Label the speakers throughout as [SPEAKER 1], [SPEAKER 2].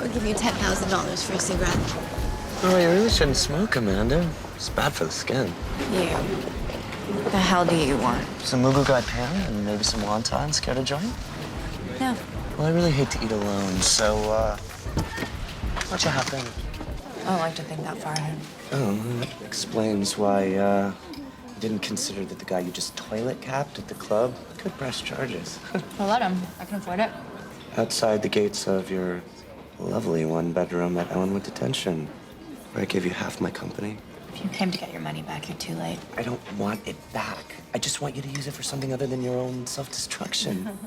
[SPEAKER 1] I'll give you $10,000 for a cigarette.
[SPEAKER 2] Oh, you really shouldn't smoke, Amanda. It's bad for the skin.
[SPEAKER 1] You. The hell do you want?
[SPEAKER 2] Some Mugu Gai Pan and maybe some wontons. Care to join?
[SPEAKER 1] No.
[SPEAKER 2] Well, I really hate to eat alone, so, why'd you hop in?
[SPEAKER 1] I don't like to think that far ahead.
[SPEAKER 2] Oh, that explains why, you didn't consider that the guy you just toilet capped at the club could press charges.
[SPEAKER 1] Well, let him. I can afford it.
[SPEAKER 2] Outside the gates of your lovely one-bedroom at Ellenwood Detention, where I gave you half my company.
[SPEAKER 1] If you came to get your money back, you're too late.
[SPEAKER 2] I don't want it back. I just want you to use it for something other than your own self-destruction.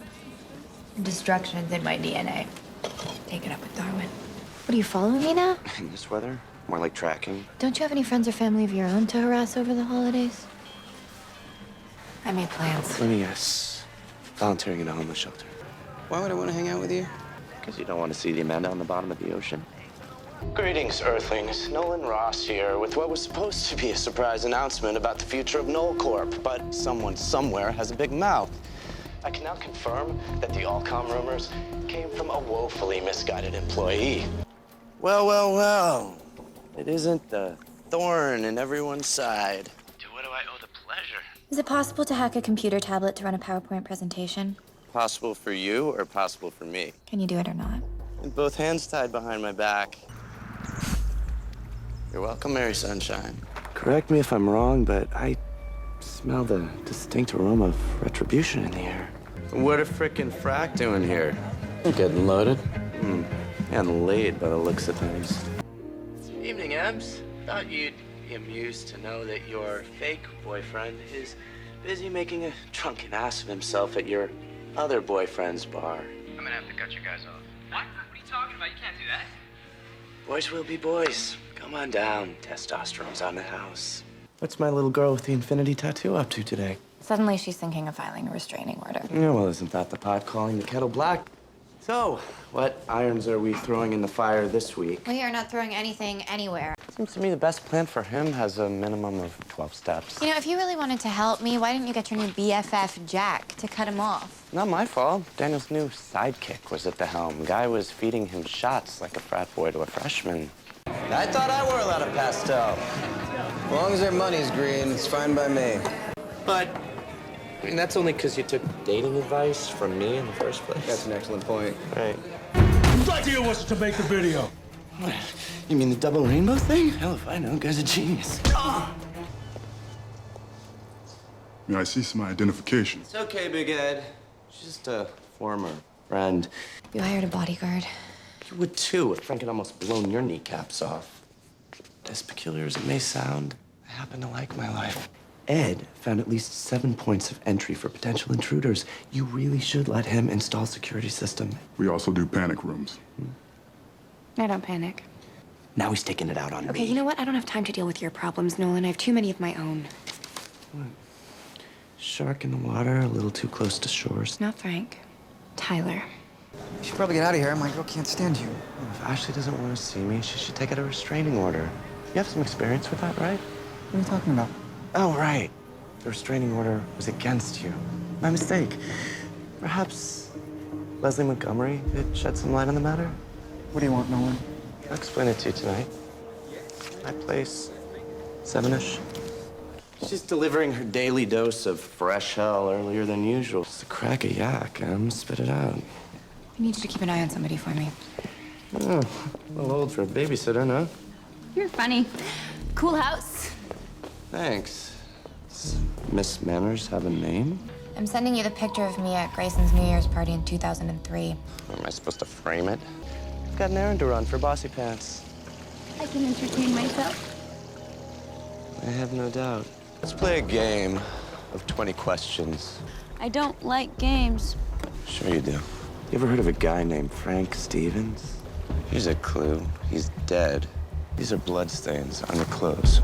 [SPEAKER 1] Destruction is in my DNA. Take it up with Darwin. What, are you following me now?
[SPEAKER 2] In this weather? More like tracking.
[SPEAKER 1] Don't you have any friends or family of your own to harass over the holidays? I made plans.
[SPEAKER 2] Let me guess. Volunteering in a homeless shelter.
[SPEAKER 3] Why would I want to hang out with you?
[SPEAKER 2] Because you don't want to see the Amanda on the bottom of the ocean. Greetings, Earthlings. Nolan Ross here with what was supposed to be a surprise announcement about the future of Knoll Corp. But someone somewhere has a big mouth. I can now confirm that the Allcom rumors came from a woefully misguided employee. Well, well, well. It isn't the thorn in everyone's side. To what do I owe the pleasure?
[SPEAKER 1] Is it possible to hack a computer tablet to run a PowerPoint presentation?
[SPEAKER 2] Possible for you or possible for me?
[SPEAKER 1] Can you do it or not?
[SPEAKER 2] With both hands tied behind my back. You're welcome, Mary Sunshine. Correct me if I'm wrong, but I smell the distinct aroma of retribution in the air. What a frickin' frack doing here?
[SPEAKER 3] Getting loaded.
[SPEAKER 2] And laid by the looks of things. Evening, Ebbs. Thought you'd be amused to know that your fake boyfriend is busy making a drunken ass of himself at your other boyfriend's bar.
[SPEAKER 4] I'm gonna have to cut you guys off. What? What are you talking about? You can't do that.
[SPEAKER 2] Boys will be boys. Come on down. Testosterone's on the house. What's my little girl with the infinity tattoo up to today?
[SPEAKER 1] Suddenly she's thinking of filing a restraining order.
[SPEAKER 2] Yeah, well, isn't that the pot calling the kettle black? So, what irons are we throwing in the fire this week?
[SPEAKER 1] We are not throwing anything anywhere.
[SPEAKER 2] Seems to me the best plan for him has a minimum of 12 steps.
[SPEAKER 1] You know, if you really wanted to help me, why didn't you get your new BFF, Jack, to cut him off?
[SPEAKER 2] Not my fault. Daniel's new sidekick was at the helm. Guy was feeding him shots like a frat boy to a freshman.
[SPEAKER 3] I thought I wore a lot of pastel. As long as their money's green, it's fine by me.
[SPEAKER 2] But, I mean, that's only because you took dating advice from me in the first place.
[SPEAKER 3] That's an excellent point.
[SPEAKER 2] Right.
[SPEAKER 5] Whose idea was it to make the video?
[SPEAKER 2] What? You mean the double rainbow thing? Hell if I know. Guy's a genius.
[SPEAKER 5] May I see some identification?
[SPEAKER 2] It's okay, Big Ed. She's just a former friend.
[SPEAKER 1] You hired a bodyguard.
[SPEAKER 2] You would too if Frank had almost blown your kneecaps off. As peculiar as it may sound, I happen to like my life. Ed found at least 7 points of entry for potential intruders. You really should let him install security system.
[SPEAKER 5] We also do panic rooms.
[SPEAKER 1] I don't panic.
[SPEAKER 2] Now he's taking it out on me.
[SPEAKER 1] Okay, you know what? I don't have time to deal with your problems, Nolan. I have too many of my own.
[SPEAKER 2] What? Shark in the water, a little too close to shores.
[SPEAKER 1] Not Frank. Tyler.
[SPEAKER 3] You should probably get out of here. My girl can't stand you.
[SPEAKER 2] If Ashley doesn't want to see me, she should take out a restraining order. You have some experience with that, right?
[SPEAKER 3] What are you talking about?
[SPEAKER 2] Oh, right. The restraining order was against you. My mistake. Perhaps Leslie Montgomery could shed some light on the matter?
[SPEAKER 3] What do you want, Nolan?
[SPEAKER 2] I'll explain it to you tonight. My place, 7-ish. She's delivering her daily dose of fresh hell earlier than usual. It's a crack of yak. Spit it out.
[SPEAKER 1] I need you to keep an eye on somebody for me.
[SPEAKER 2] Oh, a little old for a babysitter, no?
[SPEAKER 1] You're funny. Cool house.
[SPEAKER 2] Thanks. Does Miss Manners have a name?
[SPEAKER 1] I'm sending you the picture of me at Grayson's New Year's party in 2003.
[SPEAKER 2] Am I supposed to frame it? I've got an errand to run for Bossy Pants.
[SPEAKER 1] I can entertain myself.
[SPEAKER 2] I have no doubt. Let's play a game of 20 questions.
[SPEAKER 6] I don't like games.
[SPEAKER 2] Sure you do. You ever heard of a guy named Frank Stevens? Here's a clue. He's dead. These are bloodstains on your clothes.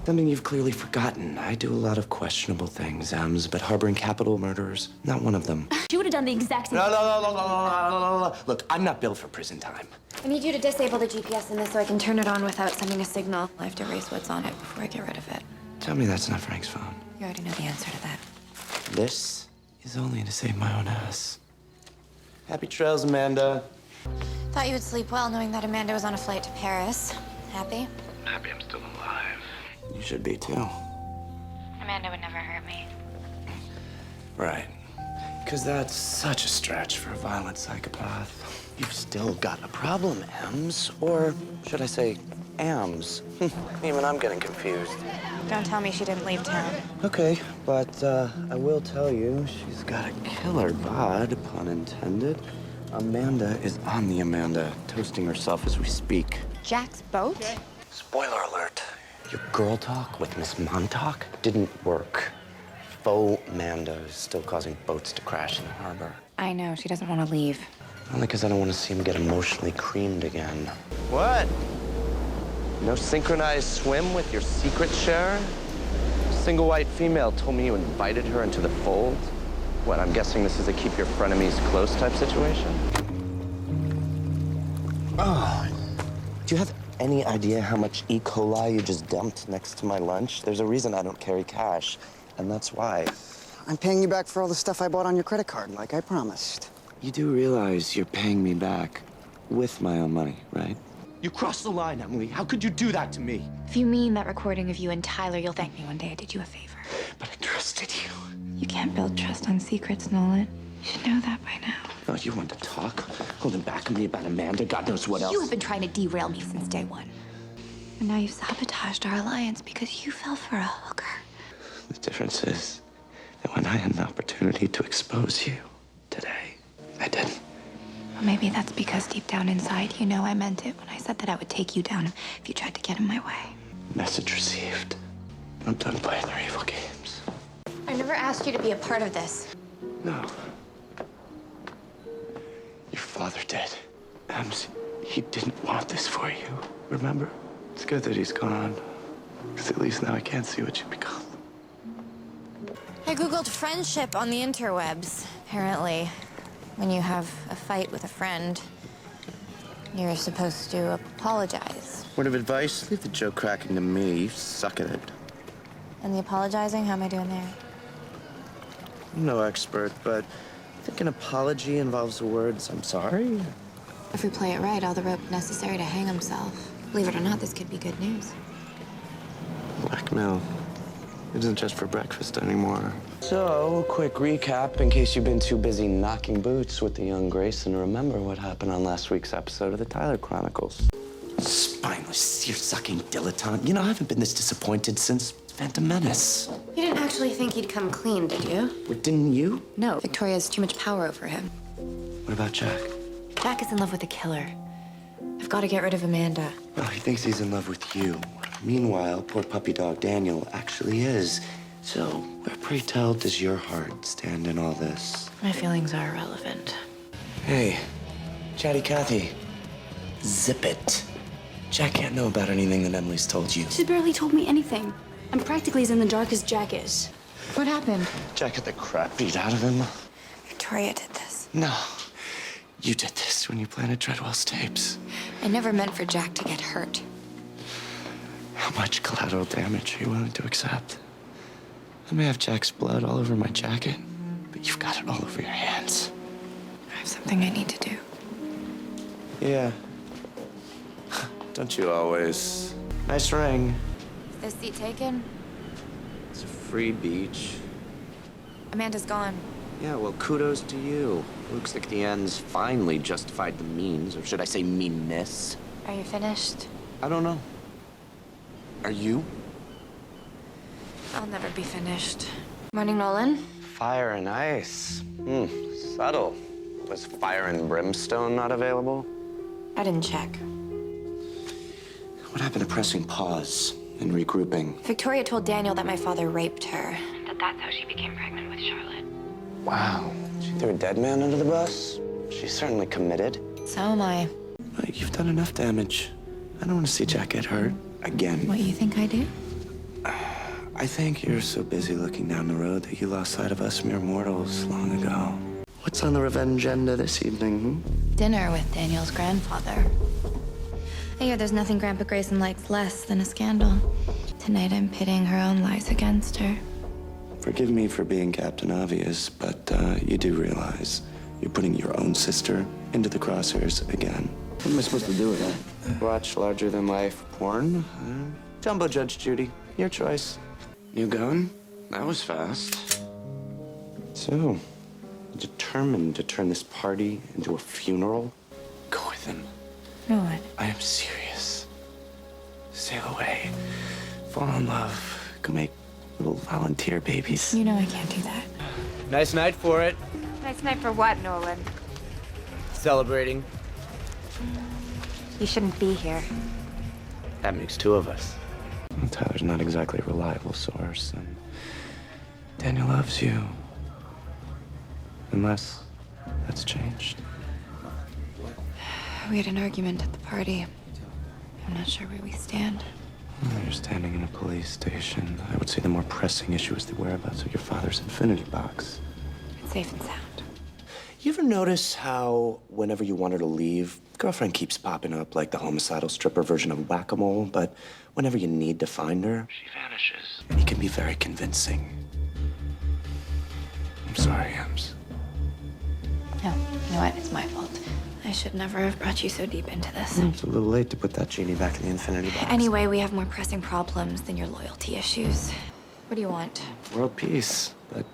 [SPEAKER 2] Something you've clearly forgotten. I do a lot of questionable things, Ems, but harboring capital murderers, not one of them.
[SPEAKER 6] She would have done the exact same.
[SPEAKER 2] No. Look, I'm not billed for prison time.
[SPEAKER 1] I need you to disable the GPS in this so I can turn it on without sending a signal. I have to erase what's on it before I get rid of it.
[SPEAKER 2] Tell me that's not Frank's phone.
[SPEAKER 1] You already know the answer to that.
[SPEAKER 2] This is only to save my own ass. Happy trails, Amanda.
[SPEAKER 1] Thought you would sleep well knowing that Amanda was on a flight to Paris. Happy?
[SPEAKER 2] I'm happy I'm still alive. You should be too.
[SPEAKER 1] Amanda would never hurt me.
[SPEAKER 2] Right. Because that's such a stretch for a violent psychopath. You've still got a problem, Ems. Or should I say, Ams. Even I'm getting confused.
[SPEAKER 1] Don't tell me she didn't leave town.
[SPEAKER 2] Okay, but I will tell you, she's got a killer bod, pun intended. Amanda is on the Amanda, toasting herself as we speak.
[SPEAKER 1] Jack's boat?
[SPEAKER 2] Spoiler alert. Your girl talk with Miss Montauk didn't work. Faux Amanda is still causing boats to crash in the harbor.
[SPEAKER 1] I know, she doesn't want to leave.
[SPEAKER 2] Only because I don't want to see him get emotionally creamed again. What? No synchronized swim with your secret sharer? Single white female told me you invited her into the fold. What, I'm guessing this is a keep your frenemies close type situation? Oh, do you have any idea how much E. coli you just dumped next to my lunch? There's a reason I don't carry cash, and that's why.
[SPEAKER 3] I'm paying you back for all the stuff I bought on your credit card, like I promised.
[SPEAKER 2] You do realize you're paying me back with my own money, right? You crossed the line, Emily. How could you do that to me?
[SPEAKER 1] If you mean that recording of you and Tyler, you'll thank me one day I did you a favor.
[SPEAKER 2] But I trusted you.
[SPEAKER 1] You can't build trust on secrets, Nolan. You should know that by now.
[SPEAKER 2] Oh, you want to talk? Holding back on me about Amanda, God knows what else.
[SPEAKER 1] You have been trying to derail me since day one. And now you've sabotaged our alliance because you fell for a hooker.
[SPEAKER 2] The difference is that when I had an opportunity to expose you today, I didn't.
[SPEAKER 1] Well, maybe that's because deep down inside, you know I meant it when I said that I would take you down if you tried to get in my way.
[SPEAKER 2] Message received. I'm done playing their evil games.
[SPEAKER 1] I never asked you to be a part of this.
[SPEAKER 2] No. Your father did. Ems, he didn't want this for you. Remember? It's good that he's gone. Because at least now I can't see what you become.
[SPEAKER 1] I Googled friendship on the interwebs. Apparently, when you have a fight with a friend, you're supposed to apologize.
[SPEAKER 2] Word of advice, leave the joke cracking to me. You suck at it.
[SPEAKER 1] And the apologizing, how am I doing there?
[SPEAKER 2] I'm no expert, but I think an apology involves the words, I'm sorry.
[SPEAKER 1] If we play it right, all the rope necessary to hang himself. Believe it or not, this could be good news.
[SPEAKER 2] Blackmail. It isn't just for breakfast anymore. So, quick recap in case you've been too busy knocking boots with the young Grayson. Remember what happened on last week's episode of the Tyler Chronicles. Spineless, sear-sucking dilettante. You know, I haven't been this disappointed since Phantom Menace.
[SPEAKER 1] You didn't actually think he'd come clean, did you?
[SPEAKER 2] Well, didn't you?
[SPEAKER 1] No, Victoria has too much power over him.
[SPEAKER 2] What about Jack?
[SPEAKER 1] Jack is in love with a killer. I've got to get rid of Amanda.
[SPEAKER 2] Well, he thinks he's in love with you. Meanwhile, poor puppy dog Daniel actually is. So, where, pray tell, does your heart stand in all this?
[SPEAKER 1] My feelings are irrelevant.
[SPEAKER 2] Hey, Chatty Cathy, zip it. Jack can't know about anything that Emily's told you.
[SPEAKER 6] She's barely told me anything. I'm practically as in the dark as Jack is.
[SPEAKER 1] What happened?
[SPEAKER 2] Jack had the crap beat out of him.
[SPEAKER 1] Victoria did this.
[SPEAKER 2] No, you did this when you planted Treadwell's tapes.
[SPEAKER 1] I never meant for Jack to get hurt.
[SPEAKER 2] How much collateral damage are you willing to accept? I may have Jack's blood all over my jacket, but you've got it all over your hands.
[SPEAKER 1] I have something I need to do.
[SPEAKER 2] Yeah. Don't you always? Nice ring.
[SPEAKER 1] Is this seat taken?
[SPEAKER 2] It's a free beach.
[SPEAKER 1] Amanda's gone.
[SPEAKER 2] Yeah, well, kudos to you. Looks like the ends finally justified the means, or should I say meanness.
[SPEAKER 1] Are you finished?
[SPEAKER 2] I don't know. Are you?
[SPEAKER 1] I'll never be finished. Morning, Nolan.
[SPEAKER 2] Fire and ice. Subtle. Was fire and brimstone not available?
[SPEAKER 1] I didn't check.
[SPEAKER 2] What happened to pressing pause and regrouping?
[SPEAKER 1] Victoria told Daniel that my father raped her. That's how she became pregnant with Charlotte.
[SPEAKER 2] Wow. She threw a dead man under the bus? She's certainly committed.
[SPEAKER 1] So am I.
[SPEAKER 2] You've done enough damage. I don't want to see Jack get hurt again.
[SPEAKER 1] What, you think I do?
[SPEAKER 2] I think you're so busy looking down the road that you lost sight of us mere mortals long ago. What's on the revenge agenda this evening?
[SPEAKER 1] Dinner with Daniel's grandfather. I hear there's nothing Grandpa Grayson likes less than a scandal. Tonight I'm pitting her own lies against her.
[SPEAKER 2] Forgive me for being Captain Obvious, but you do realize you're putting your own sister into the crosshairs again.
[SPEAKER 3] What am I supposed to do with that?
[SPEAKER 2] Watch larger-than-life porn. Jumbo Judge Judy, your choice. You going? That was fast. So, determined to turn this party into a funeral? Go with him.
[SPEAKER 1] Nolan.
[SPEAKER 2] I am serious. Sail away. Fall in love. Go make little volunteer babies.
[SPEAKER 1] You know I can't do that.
[SPEAKER 3] Nice night for it.
[SPEAKER 7] Nice night for what, Nolan?
[SPEAKER 3] Celebrating.
[SPEAKER 7] You shouldn't be here.
[SPEAKER 2] That makes two of us. Well, Tyler's not exactly a reliable source, and Daniel loves you. Unless that's changed.
[SPEAKER 1] We had an argument at the party. I'm not sure where we stand.
[SPEAKER 2] You're standing in a police station. I would say the more pressing issue is the whereabouts of your father's infinity box.
[SPEAKER 1] It's safe and sound.
[SPEAKER 2] You ever notice how whenever you want her to leave, girlfriend keeps popping up like the homicidal stripper version of whack-a-mole, but whenever you need to find her, she vanishes. It can be very convincing. I'm sorry, Ems.
[SPEAKER 1] No, you know what? It's my fault. I should never have brought you so deep into this.
[SPEAKER 2] It's a little late to put that genie back in the infinity box.
[SPEAKER 1] Anyway, we have more pressing problems than your loyalty issues. What do you want?
[SPEAKER 2] World peace, but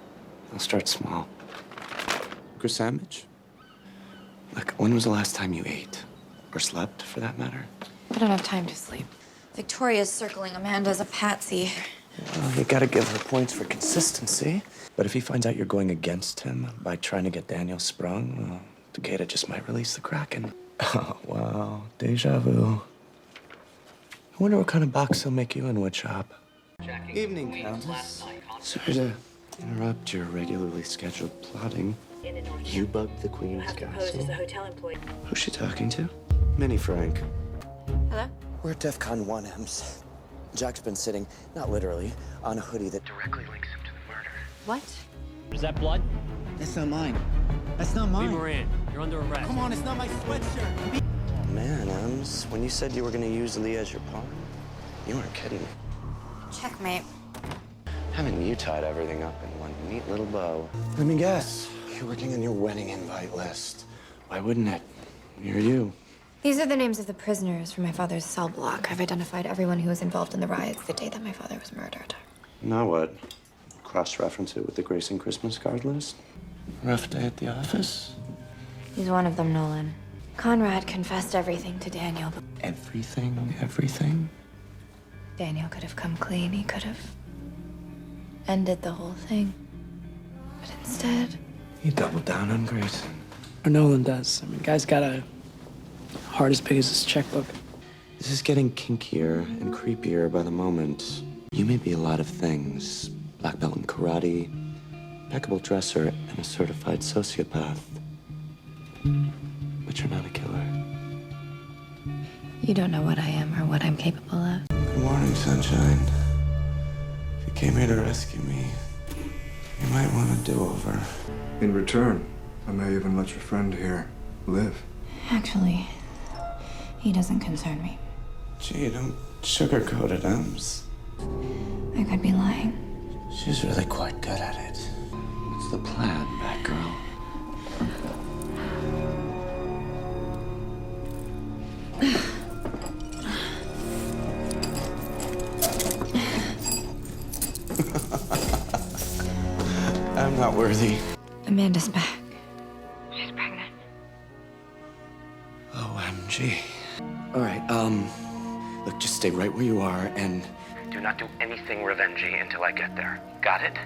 [SPEAKER 2] I'll start small. Chris sandwich? Look, when was the last time you ate? Or slept, for that matter?
[SPEAKER 1] I don't have time to sleep. Victoria's circling Amanda as a patsy.
[SPEAKER 2] Well, you gotta give her points for consistency. But if he finds out you're going against him by trying to get Daniel sprung, well, Takeda just might release the Kraken. Oh, wow. Deja vu. I wonder what kind of box he'll make you in wood shop. Evening, Countess. Sorry to interrupt your regularly scheduled plotting. You bugged the Queen's castle? Who's she talking to? Minnie Frank.
[SPEAKER 1] Hello?
[SPEAKER 2] We're at DEFCON 1, Ems. Jack's been sitting, not literally, on a hoodie that directly links him to the murder.
[SPEAKER 1] What?
[SPEAKER 8] Is that blood?
[SPEAKER 9] That's not mine. That's not mine.
[SPEAKER 8] Leave her in. You're under arrest.
[SPEAKER 9] Come on, it's not my sweatshirt.
[SPEAKER 2] Oh, man, Ems, when you said you were gonna use Lee as your pawn, you weren't kidding.
[SPEAKER 1] Checkmate.
[SPEAKER 2] Having you tied everything up in one neat little bow. Let me guess. You're working on your wedding invite list. Why wouldn't it? You're you.
[SPEAKER 1] These are the names of the prisoners from my father's cell block. I've identified everyone who was involved in the riots the day that my father was murdered.
[SPEAKER 2] Now what? Cross-reference it with the Grayson Christmas card list? Rough day at the office?
[SPEAKER 1] He's one of them, Nolan. Conrad confessed everything to Daniel, but
[SPEAKER 2] Everything?
[SPEAKER 1] Daniel could have come clean. He could have ended the whole thing. But instead,
[SPEAKER 2] He doubled down on Grayson.
[SPEAKER 10] Or Nolan does. I mean, guy's got a heart as big as his checkbook.
[SPEAKER 2] This is getting kinkier and creepier by the moment. You may be a lot of things. Black belt in karate, impeccable dresser, and a certified sociopath. But you're not a killer.
[SPEAKER 1] you don't know what I am or what I'm capable of.
[SPEAKER 2] Good morning, sunshine. If you came here to rescue me, you might want a do-over.
[SPEAKER 5] In return, I may even let your friend here live.
[SPEAKER 1] Actually, he doesn't concern me.
[SPEAKER 2] Gee, don't sugarcoat it, Ems.
[SPEAKER 1] I could be lying.
[SPEAKER 2] She's really quite good at it. What's the plan, Batgirl? I'm not worthy.
[SPEAKER 1] Amanda's back. She's pregnant.
[SPEAKER 2] OMG. All right, look, just stay right where you are and do not do anything revengey until I get there. Got it?